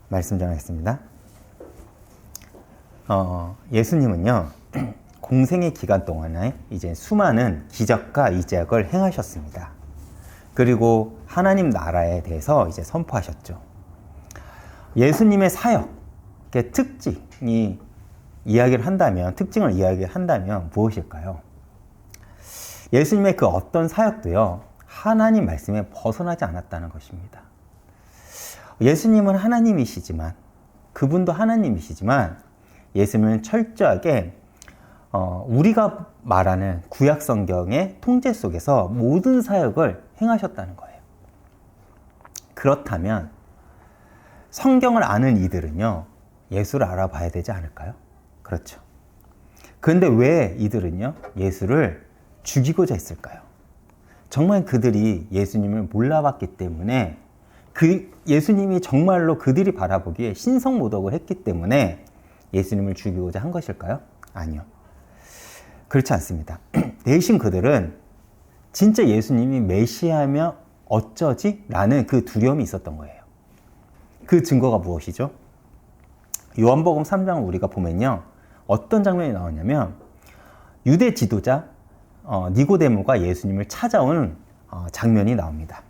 말씀 전하겠습니다. 예수님은요, 공생의 기간 동안에 이제 수많은 기적과 이적을 행하셨습니다. 그리고 하나님 나라에 대해서 이제 선포하셨죠. 예수님의 사역의 특징을 이야기한다면 무엇일까요? 예수님의 그 어떤 사역도요, 하나님 말씀에 벗어나지 않았다는 것입니다. 예수님은 하나님이시지만, 그분도 하나님이시지만, 예수님은 철저하게 우리가 말하는 구약 성경의 통제 속에서 모든 사역을 행하셨다는 거예요. 그렇다면 성경을 아는 이들은요, 예수를 알아봐야 되지 않을까요? 그렇죠. 그런데 왜 이들은요, 예수를 죽이고자 했을까요? 정말 그들이 예수님을 몰라봤기 때문에, 예수님이 정말로 그들이 바라보기에 신성모독을 했기 때문에 예수님을 죽이고자 한 것일까요? 아니요. 그렇지 않습니다. 대신 그들은 진짜 예수님이 메시아면 어쩌지? 라는 그 두려움이 있었던 거예요. 그 증거가 무엇이죠? 요한복음 3장을 우리가 보면요, 어떤 장면이 나오냐면 유대 지도자 니고데모가 예수님을 찾아오는 장면이 나옵니다.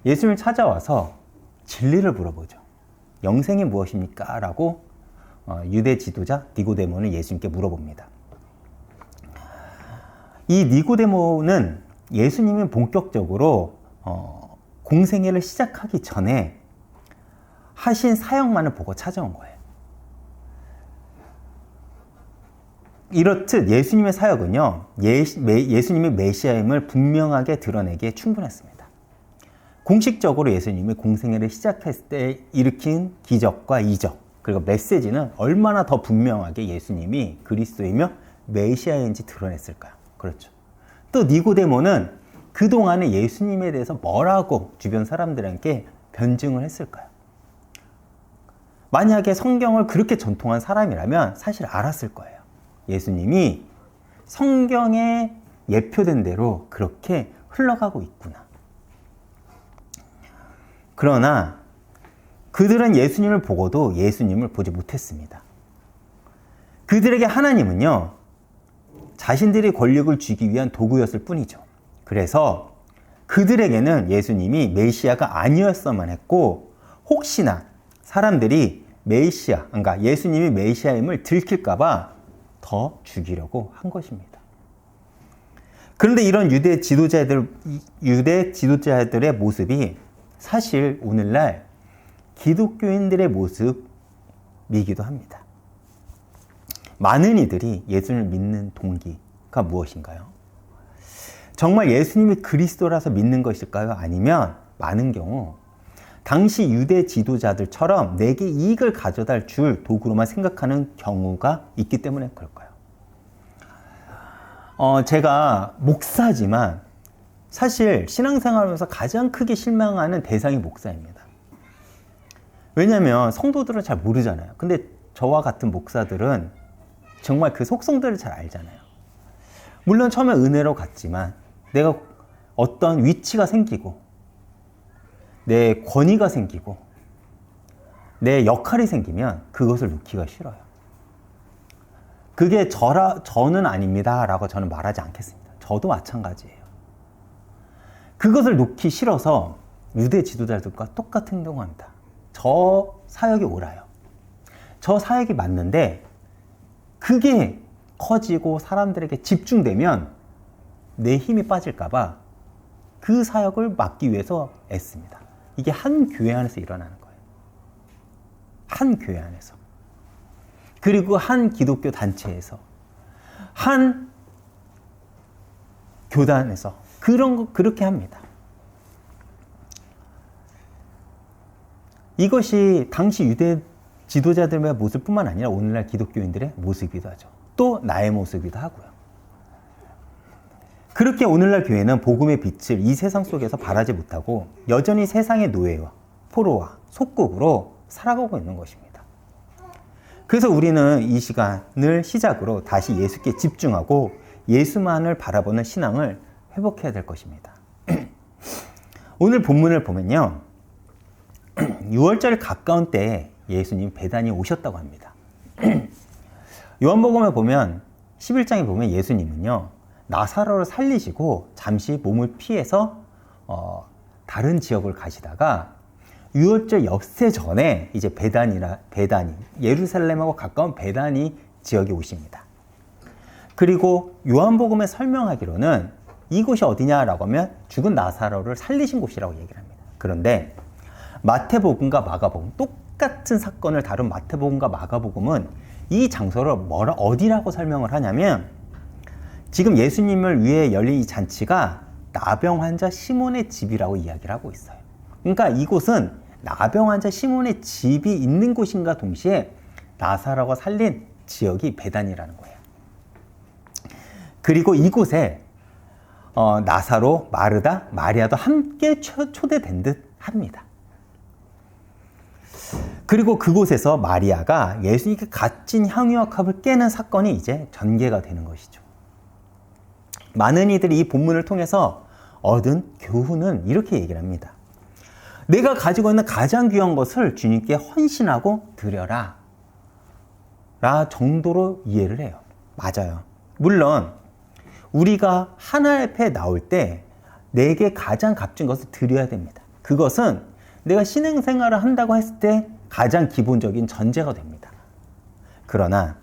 예수님을 찾아와서 진리를 물어보죠. 영생이 무엇입니까? 라고 유대 지도자 니고데모는 예수님께 물어봅니다. 이 니고데모는 예수님이 본격적으로 공생애를 시작하기 전에 하신 사역만을 보고 찾아온 거예요. 이렇듯 예수님의 사역은요, 예수님의 메시아임을 분명하게 드러내기에 충분했습니다. 공식적으로 예수님이 공생애를 시작했을 때 일으킨 기적과 이적, 그리고 메시지는 얼마나 더 분명하게 예수님이 그리스도이며 메시아인지 드러냈을까요? 그렇죠. 또 니고데모는 그동안에 예수님에 대해서 뭐라고 주변 사람들에게 변증을 했을까요? 만약에 성경을 그렇게 전통한 사람이라면 사실 알았을 거예요. 예수님이 성경에 예표된 대로 그렇게 흘러가고 있구나. 그러나 그들은 예수님을 보고도 예수님을 보지 못했습니다. 그들에게 하나님은요, 자신들의 권력을 쥐기 위한 도구였을 뿐이죠. 그래서 그들에게는 예수님이 메시아가 아니었어만 했고, 혹시나 사람들이 그러니까 예수님이 메시아임을 들킬까봐 더 죽이려고 한 것입니다. 그런데 이런 유대 지도자들의 모습이 사실 오늘날 기독교인들의 모습이기도 합니다. 많은 이들이 예수님을 믿는 동기가 무엇인가요? 정말 예수님이 그리스도라서 믿는 것일까요? 아니면 많은 경우 당시 유대 지도자들처럼 내게 이익을 가져다 줄 도구로만 생각하는 경우가 있기 때문에 그럴까요? 제가 목사지만 사실 신앙생활하면서 가장 크게 실망하는 대상이 목사입니다. 왜냐하면 성도들은 잘 모르잖아요. 근데 저와 같은 목사들은 정말 그 속성들을 잘 알잖아요. 물론 처음에 은혜로 갔지만 내가 어떤 위치가 생기고 내 권위가 생기고 내 역할이 생기면 그것을 놓기가 싫어요. 그게 저는 아닙니다 라고 저는 말하지 않겠습니다. 저도 마찬가지예요. 그것을 놓기 싫어서 유대 지도자들과 똑같은 행동합니다. 저 사역이 옳아요. 저 사역이 맞는데 그게 커지고 사람들에게 집중되면 내 힘이 빠질까봐 그 사역을 막기 위해서 애씁니다. 이게 한 교회 안에서 일어나는 거예요. 한 교회 안에서. 그리고 한 기독교 단체에서, 한 교단에서 그렇게 합니다. 이것이 당시 유대 지도자들의 모습뿐만 아니라 오늘날 기독교인들의 모습이기도 하죠. 또 나의 모습이기도 하고요. 그렇게 오늘날 교회는 복음의 빛을 이 세상 속에서 발하지 못하고 여전히 세상의 노예와 포로와 속국으로 살아가고 있는 것입니다. 그래서 우리는 이 시간을 시작으로 다시 예수께 집중하고 예수만을 바라보는 신앙을 회복해야 될 것입니다. 오늘 본문을 보면요, 6월절 가까운 때에 예수님 베단이 오셨다고 합니다. 요한복음에 보면 11장에 보면 예수님은요 나사로를 살리시고 잠시 몸을 피해서 다른 지역을 가시다가 유월절 엿새 전에 이제 베다니 예루살렘하고 가까운 베다니 지역에 오십니다. 그리고 요한복음에 설명하기로는 이곳이 어디냐라고 하면 죽은 나사로를 살리신 곳이라고 얘기를 합니다. 그런데 마태복음과 마가복음 똑같은 사건을 다룬 마태복음과 마가복음은 이 장소를 어디라고 설명을 하냐면 지금 예수님을 위해 열린 이 잔치가 나병 환자 시몬의 집이라고 이야기를 하고 있어요. 그러니까 이곳은 나병 환자 시몬의 집이 있는 곳인가 동시에 나사로가 살린 지역이 베단이라는 거예요. 그리고 이곳에 나사로, 마르다, 마리아도 함께 초대된 듯 합니다. 그리고 그곳에서 마리아가 예수님께 갇힌 향유와 컵을 깨는 사건이 이제 전개가 되는 것이죠. 많은 이들이 이 본문을 통해서 얻은 교훈은 이렇게 얘기를 합니다. 내가 가지고 있는 가장 귀한 것을 주님께 헌신하고 드려라 라 정도로 이해를 해요. 맞아요. 물론 우리가 하나님 앞에 나올 때 내게 가장 값진 것을 드려야 됩니다. 그것은 내가 신앙생활을 한다고 했을 때 가장 기본적인 전제가 됩니다. 그러나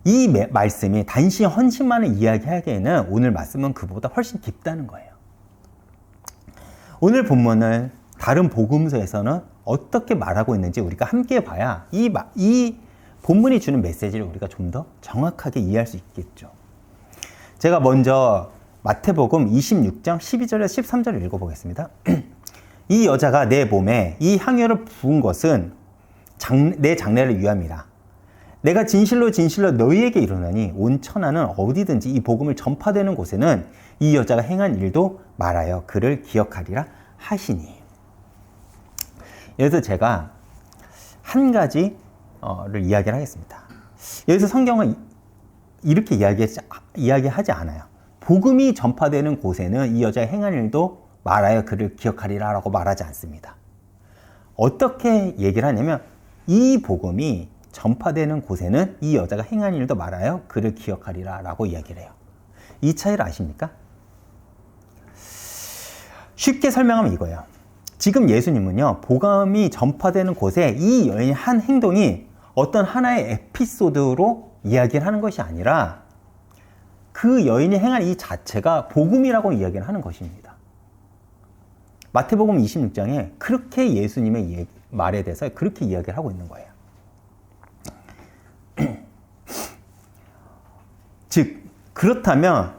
이 말씀이 단시 헌신만을 이야기하기에는 오늘 말씀은 그보다 훨씬 깊다는 거예요. 오늘 본문을 다른 복음서에서는 어떻게 말하고 있는지 우리가 함께 봐야 이 본문이 주는 메시지를 우리가 좀 더 정확하게 이해할 수 있겠죠. 제가 먼저 마태복음 26장 12절에서 13절을 읽어보겠습니다. 이 여자가 내 몸에 이 향유를 부은 것은 내 장래를 위함이라. 내가 진실로 진실로 너희에게 이르노니 온 천하는 어디든지 이 복음을 전파되는 곳에는 이 여자가 행한 일도 말하여 그를 기억하리라 하시니. 여기서 제가 한 가지를 이야기를 하겠습니다. 여기서 성경은 이렇게 이야기하지 않아요. 복음이 전파되는 곳에는 이 여자의 행한 일도 말하여 그를 기억하리라 라고 말하지 않습니다. 어떻게 얘기를 하냐면 이 복음이 전파되는 곳에는 이 여자가 행한 일도 말하여 그를 기억하리라 라고 이야기를 해요. 이 차이를 아십니까? 쉽게 설명하면 이거예요. 지금 예수님은요, 복음이 전파되는 곳에 이 여인의 한 행동이 어떤 하나의 에피소드로 이야기를 하는 것이 아니라 그 여인이 행한 이 자체가 복음이라고 이야기를 하는 것입니다. 마태복음 26장에 그렇게 예수님의 말에 대해서 그렇게 이야기를 하고 있는 거예요. 즉, 그렇다면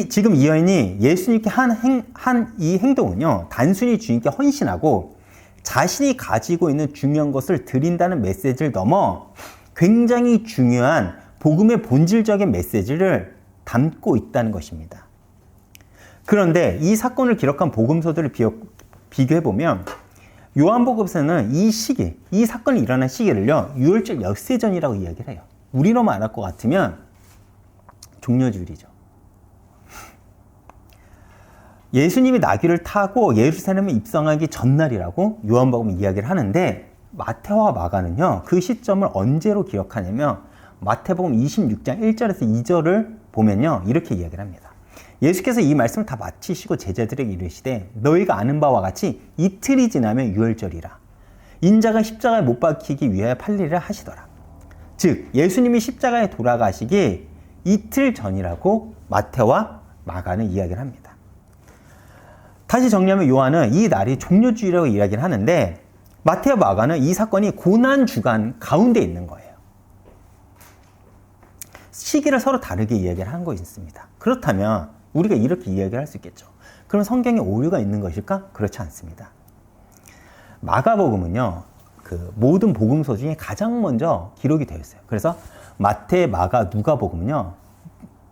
지금 이 여인이 예수님께 한 이 행동은요, 단순히 주님께 헌신하고 자신이 가지고 있는 중요한 것을 드린다는 메시지를 넘어 굉장히 중요한 복음의 본질적인 메시지를 담고 있다는 것입니다. 그런데 이 사건을 기록한 복음서들을 비교해보면 요한복음서는 이 사건이 일어난 시기를요, 유월절 엿새 전이라고 이야기를 해요. 우리로 말할 것 같으면 종려주일이죠. 예수님이 나귀를 타고 예루살렘에 입성하기 전날이라고 요한복음은 이야기를 하는데 마태와 마가는요, 그 시점을 언제로 기억하냐면 마태복음 26장 1절에서 2절을 보면요, 이렇게 이야기를 합니다. 예수께서 이 말씀을 다 마치시고 제자들에게 이르시되 너희가 아는 바와 같이 이틀이 지나면 유월절이라. 인자가 십자가에 못 박히기 위하여 팔리라 하시더라. 즉 예수님이 십자가에 돌아가시기 이틀 전이라고 마태와 마가는 이야기를 합니다. 다시 정리하면 요한은 이 날이 종려주일이라고 이야기를 하는데 마태와 마가는 이 사건이 고난주간 가운데 있는 거예요. 시기를 서로 다르게 이야기를 한 것이 있습니다. 그렇다면 우리가 이렇게 이야기를 할 수 있겠죠. 그럼 성경에 오류가 있는 것일까? 그렇지 않습니다. 마가복음은요, 그 모든 복음서 중에 가장 먼저 기록이 되어 있어요. 그래서 마태, 마가, 누가복음은요,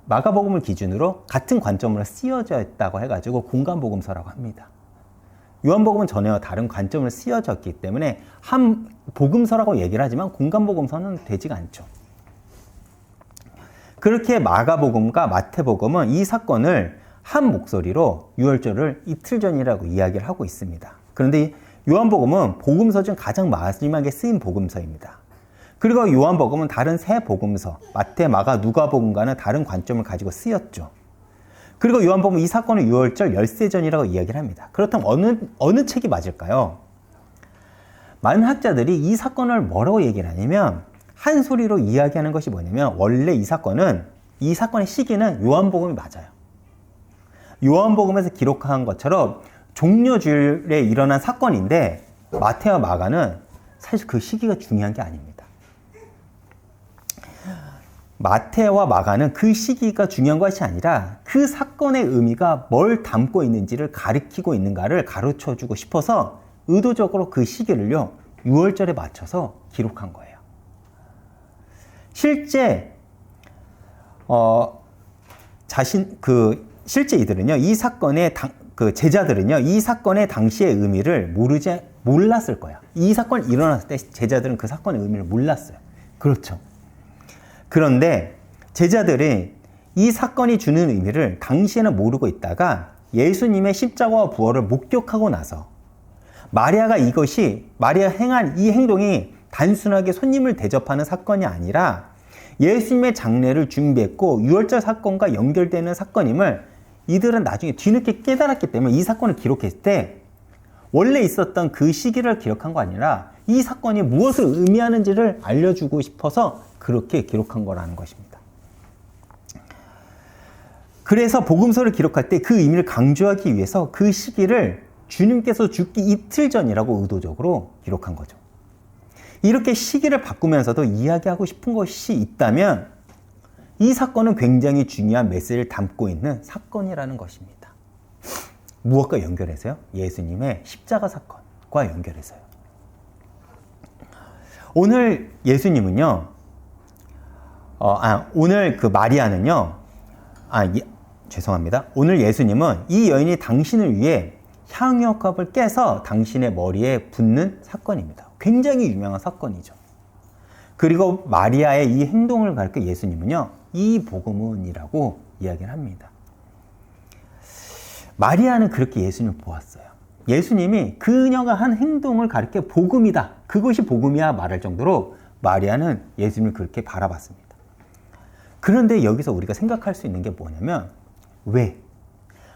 마가복음을 기준으로 같은 관점으로 쓰여져 있다고 해가지고 공간복음서라고 합니다. 요한복음은 전혀 다른 관점으로 쓰여졌기 때문에 한 복음서라고 얘기를 하지만 공간복음서는 되지가 않죠. 그렇게 마가복음과 마태복음은 이 사건을 한 목소리로 유월절을 이틀 전이라고 이야기를 하고 있습니다. 그런데 요한복음은 복음서 중 가장 마지막에 쓰인 복음서입니다. 그리고 요한복음은 다른 세 복음서, 마태, 마가, 누가복음과는 다른 관점을 가지고 쓰였죠. 그리고 요한복음은 이 사건을 유월절 열세전이라고 이야기를 합니다. 그렇다면 어느 책이 맞을까요? 많은 학자들이 이 사건을 뭐라고 얘기를 하냐면 한 소리로 이야기하는 것이 뭐냐면 원래 이 사건의 시기는 요한복음이 맞아요. 요한복음에서 기록한 것처럼 종려주일에 일어난 사건인데 마태와 마가는 사실 그 시기가 중요한 게 아닙니다. 마태와 마가는 그 시기가 중요한 것이 아니라 그 사건의 의미가 뭘 담고 있는지를 가리키고 있는가를 가르쳐주고 싶어서 의도적으로 그 시기를요 6월절에 맞춰서 기록한 거예요. 실제 실제 이들은요 이 사건의 제자들은요 이 사건의 당시의 의미를 몰랐을 거야. 이 사건이 일어났을 때 제자들은 그 사건의 의미를 몰랐어요. 그렇죠. 그런데 제자들이 이 사건이 주는 의미를 당시에는 모르고 있다가 예수님의 십자가와 부활을 목격하고 나서 마리아가 행한 이 행동이 단순하게 손님을 대접하는 사건이 아니라 예수님의 장례를 준비했고 유월절 사건과 연결되는 사건임을 이들은 나중에 뒤늦게 깨달았기 때문에 이 사건을 기록했을 때 원래 있었던 그 시기를 기록한 거 아니라 이 사건이 무엇을 의미하는지를 알려주고 싶어서 그렇게 기록한 거라는 것입니다. 그래서 복음서를 기록할 때 그 의미를 강조하기 위해서 그 시기를 주님께서 죽기 이틀 전이라고 의도적으로 기록한 거죠. 이렇게 시기를 바꾸면서도 이야기하고 싶은 것이 있다면 이 사건은 굉장히 중요한 메시지를 담고 있는 사건이라는 것입니다. 무엇과 연결해서요? 예수님의 십자가 사건과 연결해서요. 오늘 예수님은요, 오늘 그 마리아는요, 죄송합니다. 오늘 예수님은 이 여인이 당신을 위해 향유값을 깨서 당신의 머리에 붓는 사건입니다. 굉장히 유명한 사건이죠. 그리고 마리아의 이 행동을 가르쳐 예수님은요, 이 복음은이라고 이야기를 합니다. 마리아는 그렇게 예수님을 보았어요. 예수님이 그녀가 한 행동을 가르쳐 복음이다. 그것이 복음이야 말할 정도로 마리아는 예수님을 그렇게 바라봤습니다. 그런데 여기서 우리가 생각할 수 있는 게 뭐냐면 왜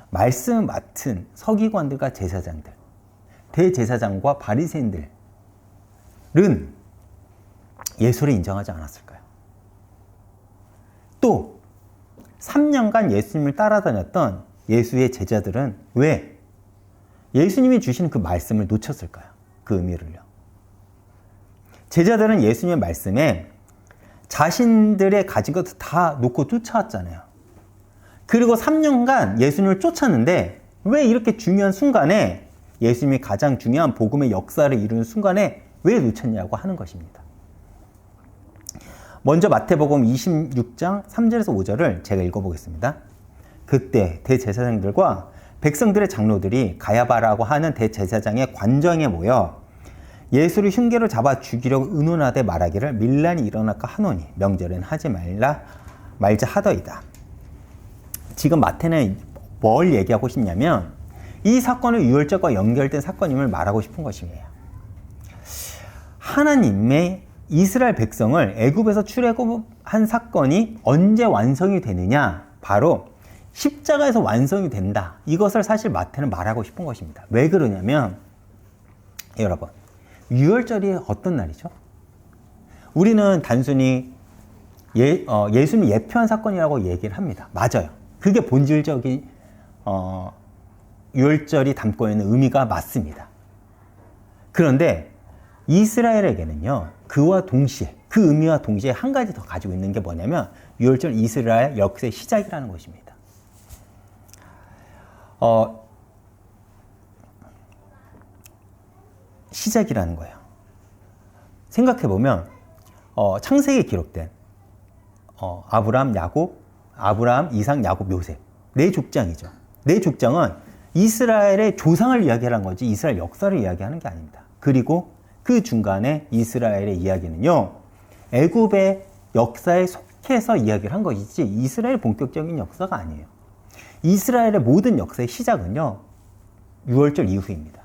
말씀 맡은 서기관들과 제사장들, 대제사장과 바리새인들은 예수를 인정하지 않았을까요? 또 3년간 예수님을 따라다녔던 예수의 제자들은 왜 예수님이 주시는 그 말씀을 놓쳤을까요? 그 의미를요. 제자들은 예수님의 말씀에 자신들의 가진 것을 다 놓고 쫓아왔잖아요. 그리고 3년간 예수님을 쫓았는데 왜 이렇게 중요한 순간에 예수님이 가장 중요한 복음의 역사를 이루는 순간에 왜 놓쳤냐고 하는 것입니다. 먼저 마태복음 26장 3절에서 5절을 제가 읽어보겠습니다. 그때 대제사장들과 백성들의 장로들이 가야바라고 하는 대제사장의 관정에 모여 예수를 흉계로 잡아 죽이려고 의논하되 말하기를 밀란이 일어날까 하노니 명절엔 하지 말자 하더이다. 지금 마태는 뭘 얘기하고 싶냐면 이 사건은 유월절과 연결된 사건임을 말하고 싶은 것이에요. 하나님의 이스라엘 백성을 애굽에서 출애굽한 사건이 언제 완성이 되느냐? 바로 십자가에서 완성이 된다. 이것을 사실 마태는 말하고 싶은 것입니다. 왜 그러냐면 여러분, 유월절이 어떤 날이죠? 우리는 단순히 예수님이 예표한 사건이라고 얘기를 합니다. 맞아요. 그게 본질적인 유월절이 담고 있는 의미가 맞습니다. 그런데 이스라엘에게는요, 그와 동시에, 그 의미와 동시에 한 가지 더 가지고 있는 게 뭐냐면 유월절 이스라엘 역사의 시작이라는 것입니다. 시작이라는 거예요. 생각해보면 창세기에 기록된 아브라함, 이삭, 야곱, 요셉 네 족장이죠. 네 족장은 이스라엘의 조상을 이야기하는 거지 이스라엘 역사를 이야기하는 게 아닙니다. 그리고 그 중간에 이스라엘의 이야기는요, 애굽의 역사에 속해서 이야기를 한 것이지 이스라엘의 본격적인 역사가 아니에요. 이스라엘의 모든 역사의 시작은요, 유월절 이후입니다.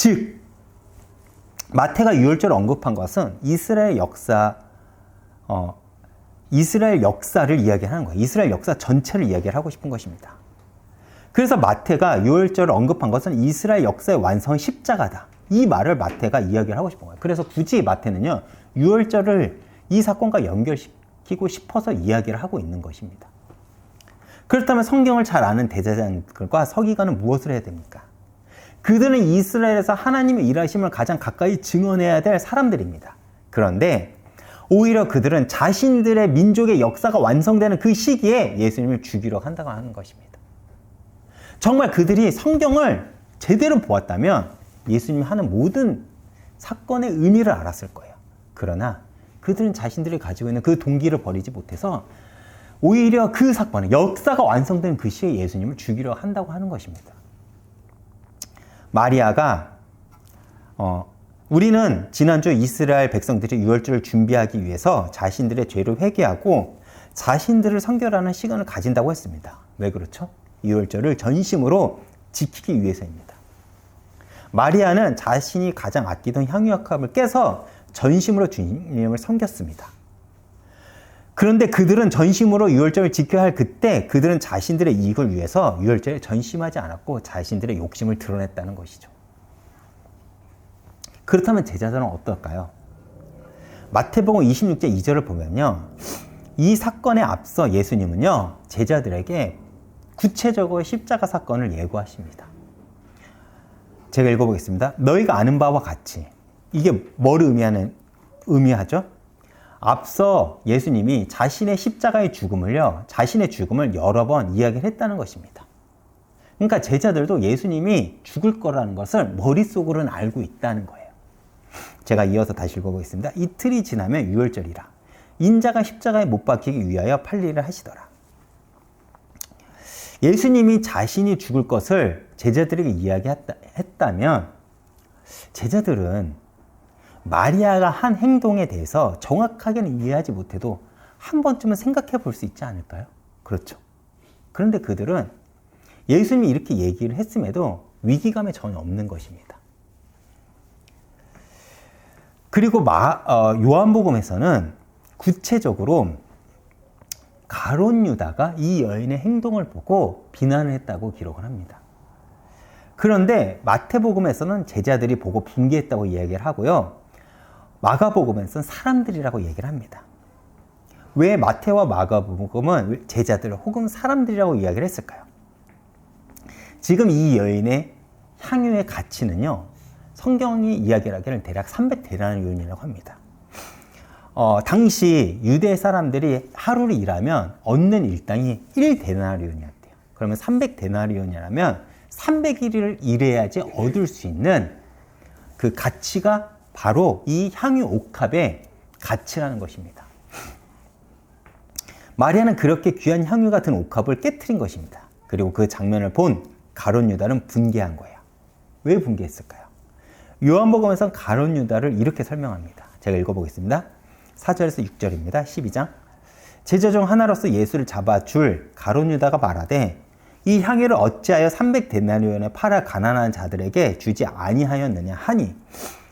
즉 마태가 유월절을 언급한 것은 이스라엘 역사를 이야기하는 거예요. 이스라엘 역사 전체를 이야기를 하고 싶은 것입니다. 그래서 마태가 유월절을 언급한 것은 이스라엘 역사의 완성은 십자가다. 이 말을 마태가 이야기를 하고 싶은 거예요. 그래서 굳이 마태는요, 유월절을 이 사건과 연결시키고 싶어서 이야기를 하고 있는 것입니다. 그렇다면 성경을 잘 아는 대제사장들과 서기관은 무엇을 해야 됩니까? 그들은 이스라엘에서 하나님의 일하심을 가장 가까이 증언해야 될 사람들입니다. 그런데 오히려 그들은 자신들의 민족의 역사가 완성되는 그 시기에 예수님을 죽이려 한다고 하는 것입니다. 정말 그들이 성경을 제대로 보았다면 예수님이 하는 모든 사건의 의미를 알았을 거예요. 그러나 그들은 자신들이 가지고 있는 그 동기를 버리지 못해서 오히려 그 사건의 역사가 완성된 그 시에 예수님을 죽이려 한다고 하는 것입니다. 마리아가 우리는 지난주 이스라엘 백성들이 유월절을 준비하기 위해서 자신들의 죄를 회개하고 자신들을 성결하는 시간을 가진다고 했습니다. 왜 그렇죠? 유월절을 전심으로 지키기 위해서입니다. 마리아는 자신이 가장 아끼던 향유약합을 깨서 전심으로 주님을 섬겼습니다. 그런데 그들은 전심으로 유월절을 지켜야 할 그때 그들은 자신들의 이익을 위해서 유월절에 전심하지 않았고 자신들의 욕심을 드러냈다는 것이죠. 그렇다면 제자들은 어떨까요? 마태복음 26장 2절을 보면요, 이 사건에 앞서 예수님은요, 제자들에게 구체적으로 십자가 사건을 예고하십니다. 제가 읽어보겠습니다. 너희가 아는 바와 같이. 이게 뭘 의미하죠? 앞서 예수님이 자신의 십자가의 죽음을요, 자신의 죽음을 여러 번 이야기를 했다는 것입니다. 그러니까 제자들도 예수님이 죽을 거라는 것을 머릿속으로는 알고 있다는 거예요. 제가 이어서 다시 읽어보겠습니다. 이틀이 지나면 유월절이라. 인자가 십자가에 못 박히기 위하여 판리를 하시더라. 예수님이 자신이 죽을 것을 제자들에게 이야기했다면 제자들은 마리아가 한 행동에 대해서 정확하게는 이해하지 못해도 한 번쯤은 생각해 볼 수 있지 않을까요? 그렇죠. 그런데 그들은 예수님이 이렇게 얘기를 했음에도 위기감이 전혀 없는 것입니다. 그리고 요한복음에서는 구체적으로 가룟 유다가 이 여인의 행동을 보고 비난을 했다고 기록을 합니다. 그런데 마태복음에서는 제자들이 보고 붕괴했다고 이야기를 하고요, 마가복음에서는 사람들이라고 얘기를 합니다. 왜 마태와 마가복음은 제자들 혹은 사람들이라고 이야기를 했을까요? 지금 이 여인의 향유의 가치는요, 성경이 이야기를 하기를 대략 300데나리온이라고 합니다. 당시 유대 사람들이 하루를 일하면 얻는 일당이 1데나리온이었대요. 그러면 300데나리온이라면 300일을 일해야지 얻을 수 있는 그 가치가 바로 이 향유 옥합의 가치라는 것입니다. 마리아는 그렇게 귀한 향유 같은 옥합을 깨트린 것입니다. 그리고 그 장면을 본 가룟 유다는 분개한 거예요. 왜 분개했을까요? 요한복음에서 가룟 유다를 이렇게 설명합니다. 제가 읽어보겠습니다. 4절에서 6절입니다. 12장. 제자 중 하나로서 예수를 잡아줄 가룟 유다가 말하되 이 향유를 어찌하여 300데나리온에 팔아 가난한 자들에게 주지 아니하였느냐 하니,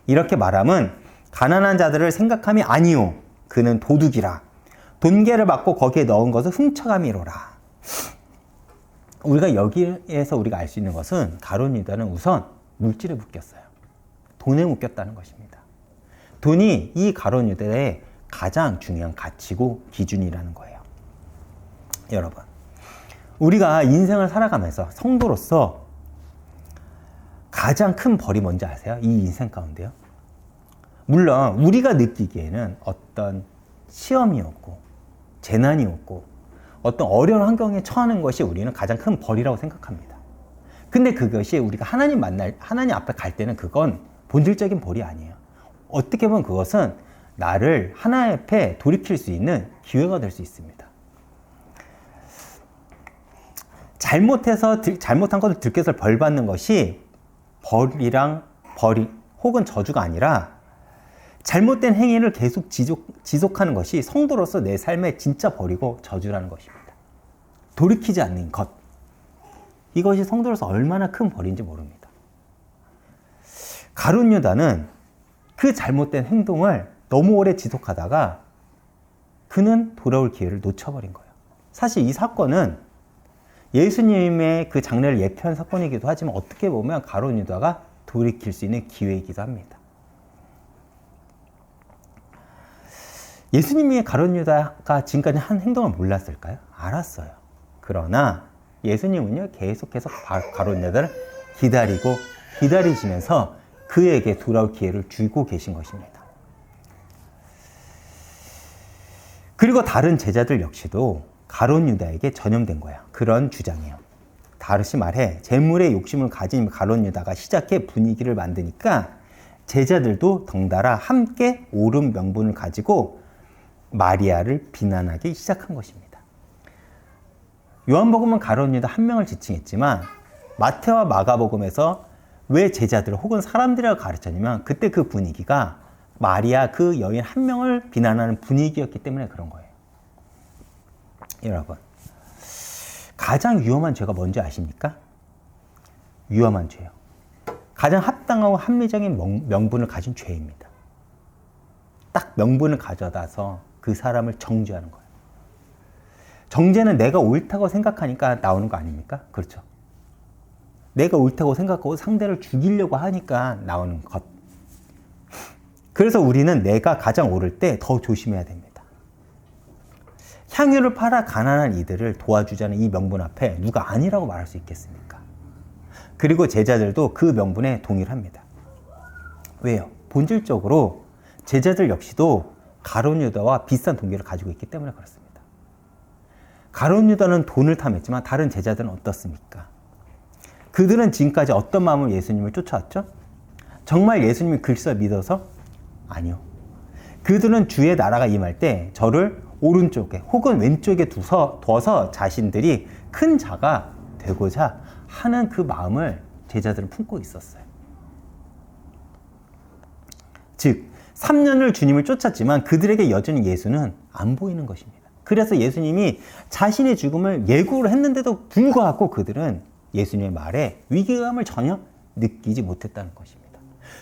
이렇게 말함은 가난한 자들을 생각함이 아니요 그는 도둑이라 돈계를 받고 거기에 넣은 것을 훔쳐감이로라. 우리가 여기에서 우리가 알 수 있는 것은 가룟 유다는 우선 물질에 묶였어요. 돈에 묶였다는 것입니다. 돈이 이 가룟 유다의 가장 중요한 가치고 기준이라는 거예요. 여러분, 우리가 인생을 살아가면서 성도로서 가장 큰 벌이 뭔지 아세요? 이 인생 가운데요. 물론 우리가 느끼기에는 어떤 시험이었고 재난이었고 어떤 어려운 환경에 처하는 것이 우리는 가장 큰 벌이라고 생각합니다. 근데 그것이 우리가 하나님 앞에 갈 때는 그건 본질적인 벌이 아니에요. 어떻게 보면 그것은 나를 하나님 앞에 돌이킬 수 있는 기회가 될 수 있습니다. 잘못한 것을 들켜서 벌 받는 것이 벌이 혹은 저주가 아니라 잘못된 행위를 계속 지속하는 것이 성도로서 내 삶의 진짜 벌이고 저주라는 것입니다. 돌이키지 않는 것, 이것이 성도로서 얼마나 큰 벌인지 모릅니다. 가룟 유다는 그 잘못된 행동을 너무 오래 지속하다가 그는 돌아올 기회를 놓쳐버린 거예요. 사실 이 사건은 예수님의 그 장례를 예표한 사건이기도 하지만 어떻게 보면 가룟 유다가 돌이킬 수 있는 기회이기도 합니다. 예수님이 가룟 유다가 지금까지 한 행동을 몰랐을까요? 알았어요. 그러나 예수님은요, 계속해서 가룟 유다를 기다리시면서 그에게 돌아올 기회를 주고 계신 것입니다. 그리고 다른 제자들 역시도 가룟 유다에게 전염된 거야. 그런 주장이에요. 다시 말해 재물의 욕심을 가진 가룟 유다가 시작해 분위기를 만드니까 제자들도 덩달아 함께 옳은 명분을 가지고 마리아를 비난하기 시작한 것입니다. 요한복음은 가룟 유다 한 명을 지칭했지만 마태와 마가복음에서 왜 제자들 혹은 사람들이라고 가르쳤냐면 그때 그 분위기가 마리아 그 여인 한 명을 비난하는 분위기였기 때문에 그런 거예요. 여러분, 가장 위험한 죄가 뭔지 아십니까? 위험한 죄요. 가장 합당하고 합리적인 명분을 가진 죄입니다. 딱 명분을 가져다서 그 사람을 정죄하는 거예요. 정죄는 내가 옳다고 생각하니까 나오는 거 아닙니까? 그렇죠. 내가 옳다고 생각하고 상대를 죽이려고 하니까 나오는 것. 그래서 우리는 내가 가장 옳을 때 더 조심해야 됩니다. 향유를 팔아 가난한 이들을 도와주자는 이 명분 앞에 누가 아니라고 말할 수 있겠습니까? 그리고 제자들도 그 명분에 동의를 합니다. 왜요? 본질적으로 제자들 역시도 가룟 유다와 비슷한 동기를 가지고 있기 때문에 그렇습니다. 가룟 유다는 돈을 탐했지만 다른 제자들은 어떻습니까? 그들은 지금까지 어떤 마음으로 예수님을 쫓아왔죠? 정말 예수님이 글쎄 믿어서? 아니요. 그들은 주의 나라가 임할 때 저를 오른쪽에 혹은 왼쪽에 둬서 자신들이 큰 자가 되고자 하는 그 마음을 제자들은 품고 있었어요. 즉 3년을 주님을 쫓았지만 그들에게 여전히 예수는 안 보이는 것입니다. 그래서 예수님이 자신의 죽음을 예고를 했는데도 불구하고 그들은 예수님의 말에 위기감을 전혀 느끼지 못했다는 것입니다.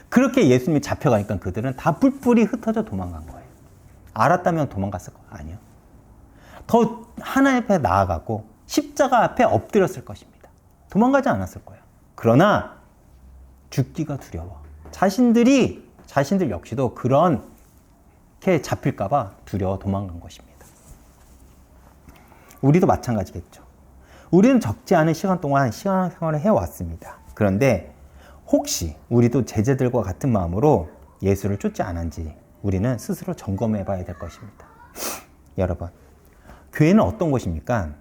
그렇게 예수님이 잡혀가니까 그들은 다 뿔뿔이 흩어져 도망간 거예요. 알았다면 도망갔을 거 아니요. 더 하나님 앞에 나아가고 십자가 앞에 엎드렸을 것입니다. 도망가지 않았을 거예요. 그러나 죽기가 두려워. 자신들 역시도 그렇게 잡힐까봐 두려워 도망간 것입니다. 우리도 마찬가지겠죠. 우리는 적지 않은 시간 동안 신앙생활을 해왔습니다. 그런데 혹시 우리도 제자들과 같은 마음으로 예수를 쫓지 않은지 우리는 스스로 점검해 봐야 될 것입니다. 여러분, 교회는 어떤 곳입니까?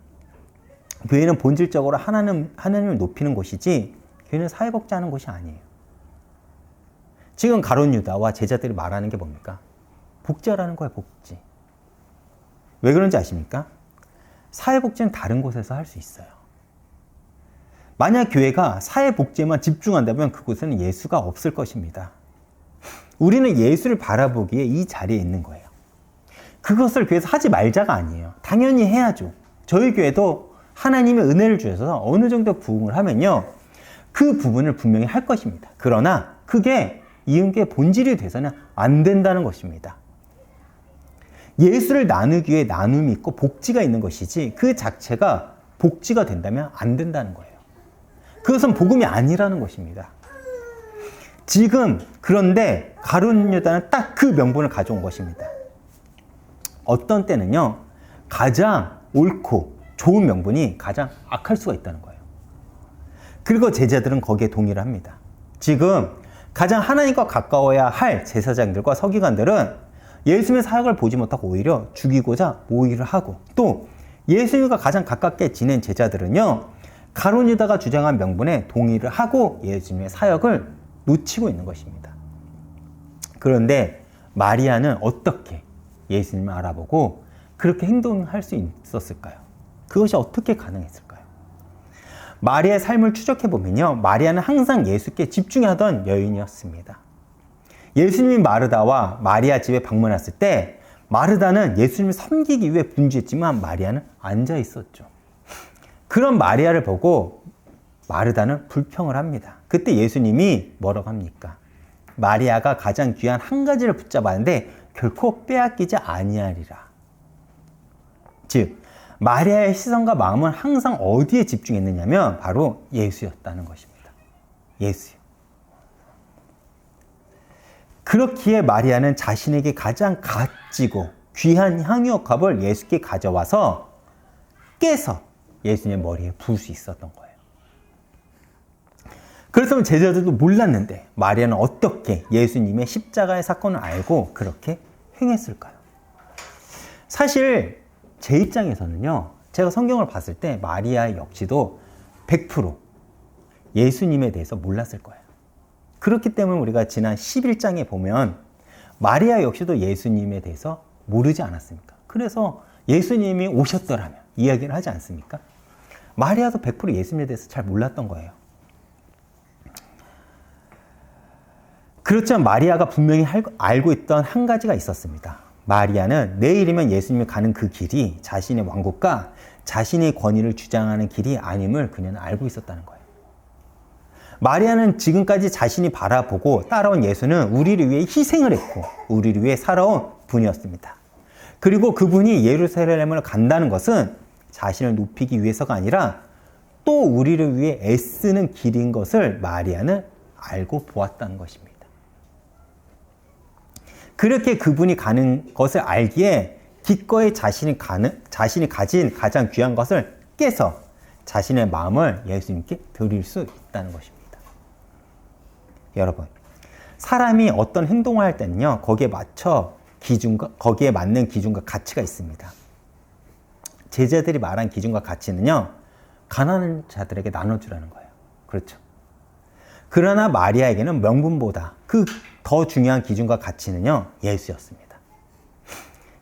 교회는 본질적으로 하나님을 높이는 곳이지 교회는 사회복지하는 곳이 아니에요. 지금 가룟 유다와 제자들이 말하는 게 뭡니까? 복지하라는 거예요, 복지. 왜 그런지 아십니까? 사회복지는 다른 곳에서 할 수 있어요. 만약 교회가 사회복지에만 집중한다면 그곳에는 예수가 없을 것입니다. 우리는 예수를 바라보기에 이 자리에 있는 거예요. 그것을 교회에서 하지 말자가 아니에요. 당연히 해야죠. 저희 교회도 하나님의 은혜를 주셔서 어느 정도 부흥을 하면요, 그 부분을 분명히 할 것입니다. 그러나 그게 이은교의 본질이 돼서는 안 된다는 것입니다. 예수를 나누기 위해 나눔이 있고 복지가 있는 것이지 그 자체가 복지가 된다면 안 된다는 거예요. 그것은 복음이 아니라는 것입니다. 지금 그런데 가룟 유다는 딱 그 명분을 가져온 것입니다. 어떤 때는요, 가장 옳고 좋은 명분이 가장 악할 수가 있다는 거예요. 그리고 제자들은 거기에 동의를 합니다. 지금 가장 하나님과 가까워야 할 제사장들과 서기관들은 예수님의 사역을 보지 못하고 오히려 죽이고자 모의를 하고, 또 예수님과 가장 가깝게 지낸 제자들은요, 가룟 유다가 주장한 명분에 동의를 하고 예수님의 사역을 놓치고 있는 것입니다. 그런데 마리아는 어떻게 예수님을 알아보고 그렇게 행동할 수 있었을까요? 그것이 어떻게 가능했을까요? 마리아의 삶을 추적해보면요, 마리아는 항상 예수께 집중하던 여인이었습니다. 예수님이 마르다와 마리아 집에 방문했을 때 마르다는 예수님을 섬기기 위해 분주했지만 마리아는 앉아 있었죠. 그런 마리아를 보고 마르다는 불평을 합니다. 그때 예수님이 뭐라고 합니까? 마리아가 가장 귀한 한 가지를 붙잡았는데 결코 빼앗기지 아니하리라. 즉 마리아의 시선과 마음은 항상 어디에 집중했느냐면 바로 예수였다는 것입니다. 예수요. 그렇기에 마리아는 자신에게 가장 값지고 귀한 향유옥합을 예수께 가져와서 깨서 예수님의 머리에 부을 수 있었던 거예요. 그렇다면 제자들도 몰랐는데 마리아는 어떻게 예수님의 십자가의 사건을 알고 그렇게 행했을까요? 사실 제 입장에서는요, 제가 성경을 봤을 때 마리아 역시도 100% 예수님에 대해서 몰랐을 거예요. 그렇기 때문에 우리가 지난 11장에 보면 마리아 역시도 예수님에 대해서 모르지 않았습니까? 그래서 예수님이 오셨더라면 이야기를 하지 않습니까? 마리아도 100% 예수님에 대해서 잘 몰랐던 거예요. 그렇지만 마리아가 분명히 알고 있던 한 가지가 있었습니다. 마리아는 내일이면 예수님이 가는 그 길이 자신의 왕국과 자신의 권위를 주장하는 길이 아님을 그녀는 알고 있었다는 거예요. 마리아는 지금까지 자신이 바라보고 따라온 예수는 우리를 위해 희생을 했고 우리를 위해 살아온 분이었습니다. 그리고 그분이 예루살렘을 간다는 것은 자신을 높이기 위해서가 아니라 또 우리를 위해 애쓰는 길인 것을 마리아는 알고 보았다는 것입니다. 그렇게 그분이 가는 것을 알기에 기꺼이 자신이 가진 가장 귀한 것을 깨서 자신의 마음을 예수님께 드릴 수 있다는 것입니다. 여러분, 사람이 어떤 행동을 할 때는요, 거기에 맞는 기준과 가치가 있습니다. 제자들이 말한 기준과 가치는요, 가난한 자들에게 나눠주라는 거예요. 그렇죠. 그러나 마리아에게는 명분보다 그 더 중요한 기준과 가치는요, 예수였습니다.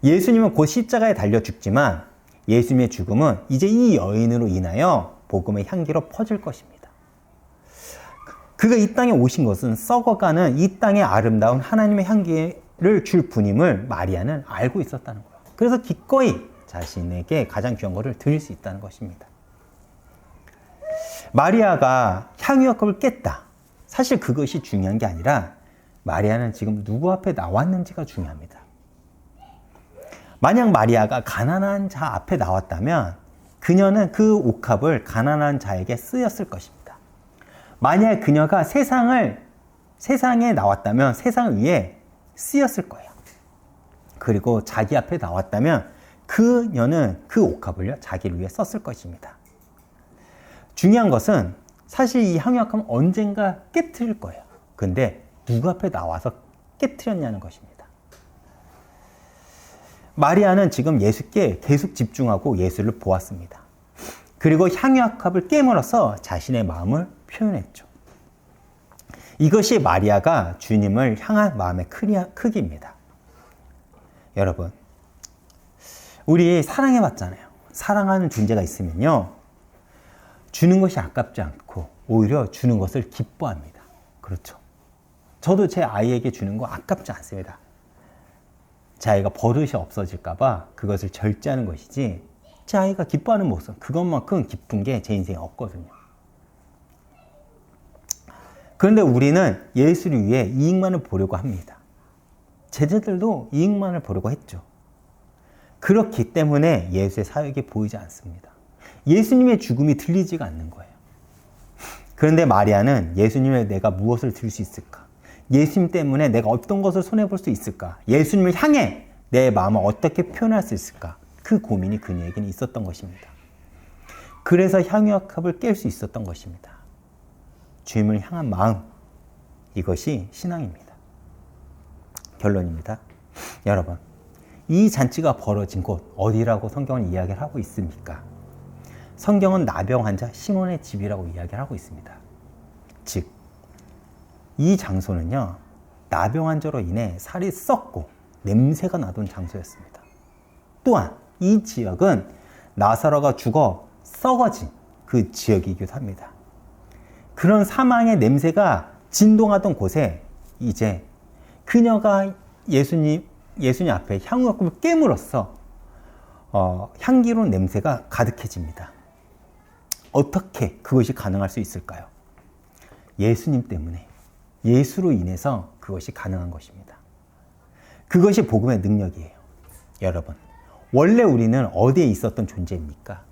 예수님은 곧 십자가에 달려 죽지만 예수님의 죽음은 이제 이 여인으로 인하여 복음의 향기로 퍼질 것입니다. 그가 이 땅에 오신 것은 썩어가는 이 땅의 아름다운 하나님의 향기를 줄 분임을 마리아는 알고 있었다는 거예요. 그래서 기꺼이 자신에게 가장 귀한 것을 드릴 수 있다는 것입니다. 마리아가 향유옥합을 깼다. 사실 그것이 중요한 게 아니라 마리아는 지금 누구 앞에 나왔는지가 중요합니다. 만약 마리아가 가난한 자 앞에 나왔다면 그녀는 그 옥합을 가난한 자에게 쓰였을 것입니다. 만약 그녀가 세상에 나왔다면 세상을 위해 쓰였을 거예요. 그리고 자기 앞에 나왔다면 그녀는 그 옥합을 자기를 위해 썼을 것입니다. 중요한 것은 사실 이 향유옥합은 언젠가 깨트릴 거예요. 근데 누구 앞에 나와서 깨트렸냐는 것입니다. 마리아는 지금 예수께 계속 집중하고 예수를 보았습니다. 그리고 향유옥합을 깨물어서 자신의 마음을 표현했죠. 이것이 마리아가 주님을 향한 마음의 크기입니다. 여러분, 우리 사랑해봤잖아요. 사랑하는 존재가 있으면요, 주는 것이 아깝지 않고 오히려 주는 것을 기뻐합니다. 그렇죠. 저도 제 아이에게 주는 거 아깝지 않습니다. 제 아이가 버릇이 없어질까 봐 그것을 절제하는 것이지, 제 아이가 기뻐하는 모습, 그것만큼 기쁜 게 제 인생에 없거든요. 그런데 우리는 예수를 위해 이익만을 보려고 합니다. 제자들도 이익만을 보려고 했죠. 그렇기 때문에 예수의 사역이 보이지 않습니다. 예수님의 죽음이 들리지가 않는 거예요. 그런데 마리아는 예수님에 내가 무엇을 드릴 수 있을까? 예수님 때문에 내가 어떤 것을 손해볼 수 있을까? 예수님을 향해 내 마음을 어떻게 표현할 수 있을까? 그 고민이 그녀에게는 있었던 것입니다. 그래서 향유옥합을 깰 수 있었던 것입니다. 주님을 향한 마음, 이것이 신앙입니다. 결론입니다. 여러분, 이 잔치가 벌어진 곳 어디라고 성경은 이야기를 하고 있습니까? 성경은 나병 환자 시몬의 집이라고 이야기를 하고 있습니다. 즉, 이 장소는요, 나병 환자로 인해 살이 썩고 냄새가 나던 장소였습니다. 또한 이 지역은 나사로가 죽어 썩어진 그 지역이기도 합니다. 그런 사망의 냄새가 진동하던 곳에 이제 그녀가 예수님 앞에 향유옥합을 깨물어서 향기로운 냄새가 가득해집니다. 어떻게 그것이 가능할 수 있을까요? 예수님 때문에, 예수로 인해서 그것이 가능한 것입니다. 그것이 복음의 능력이에요. 여러분, 원래 우리는 어디에 있었던 존재입니까?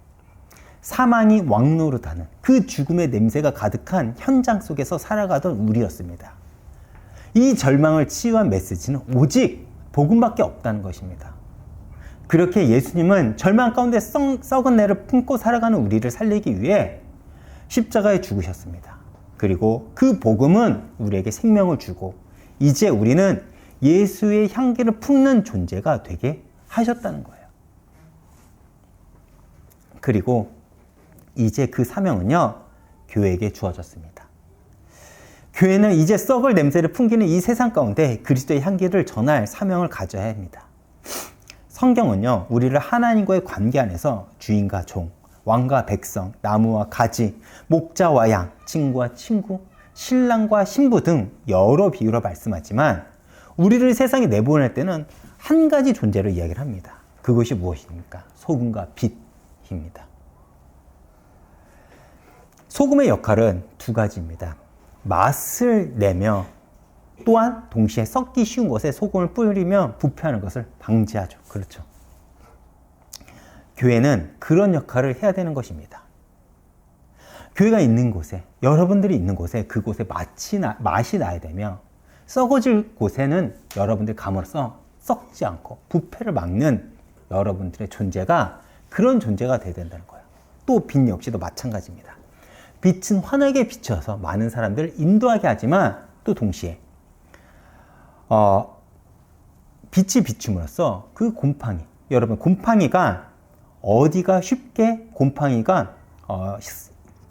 사망이 왕노릇하는 그 죽음의 냄새가 가득한 현장 속에서 살아가던 우리였습니다. 이 절망을 치유한 메시지는 오직 복음밖에 없다는 것입니다. 그렇게 예수님은 절망 가운데 썩은 내를 품고 살아가는 우리를 살리기 위해 십자가에 죽으셨습니다. 그리고 그 복음은 우리에게 생명을 주고 이제 우리는 예수의 향기를 품는 존재가 되게 하셨다는 거예요. 그리고 이제 그 사명은요, 교회에게 주어졌습니다. 교회는 이제 썩을 냄새를 풍기는 이 세상 가운데 그리스도의 향기를 전할 사명을 가져야 합니다. 성경은요, 우리를 하나님과의 관계 안에서 주인과 종, 왕과 백성, 나무와 가지, 목자와 양, 친구와 친구, 신랑과 신부 등 여러 비유로 말씀하지만 우리를 세상에 내보낼 때는 한 가지 존재로 이야기를 합니다. 그것이 무엇입니까? 소금과 빛입니다. 소금의 역할은 두 가지입니다. 맛을 내며 또한 동시에 썩기 쉬운 것에 소금을 뿌리면 부패하는 것을 방지하죠. 그렇죠. 교회는 그런 역할을 해야 되는 것입니다. 교회가 있는 곳에, 여러분들이 있는 곳에 그곳에 맛이 나야 되며 썩어질 곳에는 여러분들이 감으로써 썩지 않고 부패를 막는 여러분들의 존재가 그런 존재가 되어야 된다는 거예요. 또 빛 역시도 마찬가지입니다. 빛은 환하게 비춰서 많은 사람들을 인도하게 하지만 또 동시에 빛이 비춤으로써 그 곰팡이, 여러분 곰팡이가 어디가 쉽게 곰팡이가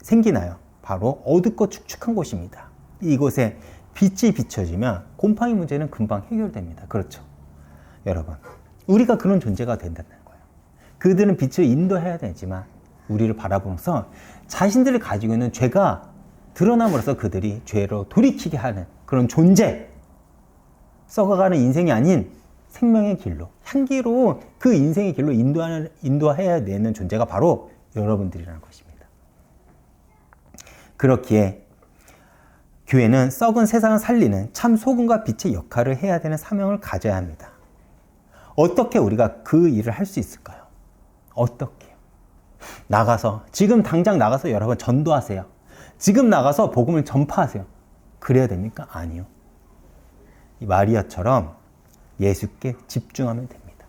생기나요? 바로 어둡고 축축한 곳입니다. 이곳에 빛이 비춰지면 곰팡이 문제는 금방 해결됩니다. 그렇죠? 여러분, 우리가 그런 존재가 된다는 거예요. 그들은 빛을 인도해야 되지만 우리를 바라보면서 자신들이 가지고 있는 죄가 드러남으로써 그들이 죄로 돌이키게 하는 그런 존재, 썩어가는 인생이 아닌 생명의 길로, 향기로운 그 인생의 길로 인도해야 되는 존재가 바로 여러분들이라는 것입니다. 그렇기에 교회는 썩은 세상을 살리는 참 소금과 빛의 역할을 해야 되는 사명을 가져야 합니다. 어떻게 우리가 그 일을 할 수 있을까요? 어떻게요? 나가서, 지금 당장 나가서 여러분 전도하세요. 지금 나가서 복음을 전파하세요. 그래야 됩니까? 아니요. 이 마리아처럼 예수께 집중하면 됩니다.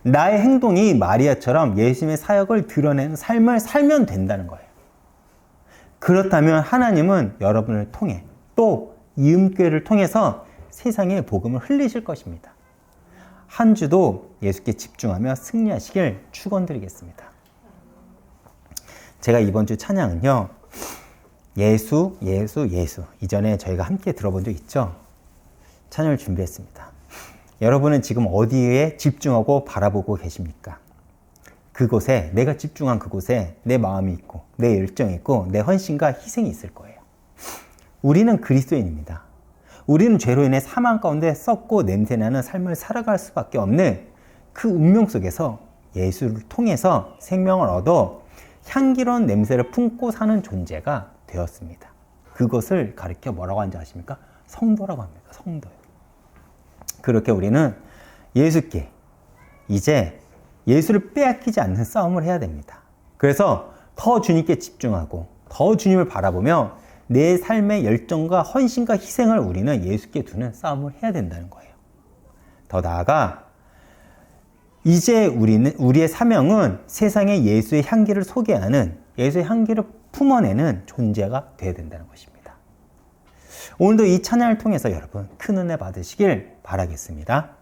나의 행동이 마리아처럼 예수님의 사역을 드러내는 삶을 살면 된다는 거예요. 그렇다면 하나님은 여러분을 통해 또 이음교회를 통해서 세상에 복음을 흘리실 것입니다. 한 주도 예수께 집중하며 승리하시길 축원드리겠습니다. 제가 이번 주 찬양은요, 예수, 예수, 예수. 이전에 저희가 함께 들어본 적 있죠? 찬양을 준비했습니다. 여러분은 지금 어디에 집중하고 바라보고 계십니까? 그곳에, 내가 집중한 그곳에 내 마음이 있고 내 열정이 있고 내 헌신과 희생이 있을 거예요. 우리는 그리스도인입니다. 우리는 죄로 인해 사망 가운데 썩고 냄새나는 삶을 살아갈 수밖에 없는 그 운명 속에서 예수를 통해서 생명을 얻어 향기로운 냄새를 품고 사는 존재가 되었습니다. 그것을 가리켜 뭐라고 하는지 아십니까? 성도라고 합니다. 성도요. 그렇게 우리는 예수께 이제 예수를 빼앗기지 않는 싸움을 해야 됩니다. 그래서 더 주님께 집중하고 더 주님을 바라보며 내 삶의 열정과 헌신과 희생을 우리는 예수께 두는 싸움을 해야 된다는 거예요. 더 나아가 이제 우리의 사명은 세상에 예수의 향기를 소개하는, 예수의 향기를 품어내는 존재가 되어야 된다는 것입니다. 오늘도 이 찬양을 통해서 여러분 큰 은혜 받으시길 바라겠습니다.